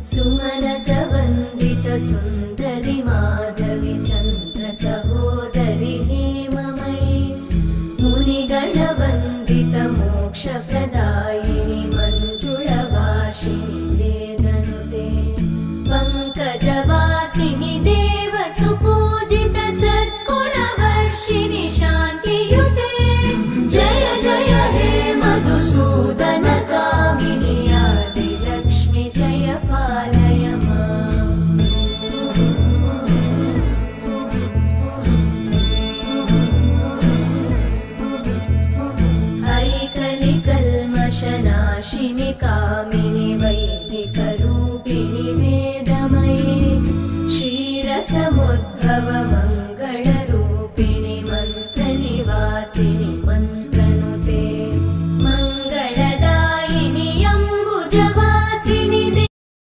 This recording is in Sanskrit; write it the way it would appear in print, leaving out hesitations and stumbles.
सुमनसवन्दित सुन्दरि माधवि चन्द्र सहोदरि हेममयि मुनिगणवन्दित मोक्षप्रदायिनि मञ्जुळभाषिणि वेदनुते पङ्कजवासिनि देवसुपूजित सद्गुणवर्षिणि शान्तियुते जय जय हे मधुसूदन कामिनि आदिलक्ष्मि जय पालय माम् ऐकलिकल्मषनाशिनि कामिनि वैदिकरूपिणि वेदमये क्षीरसमुद्भव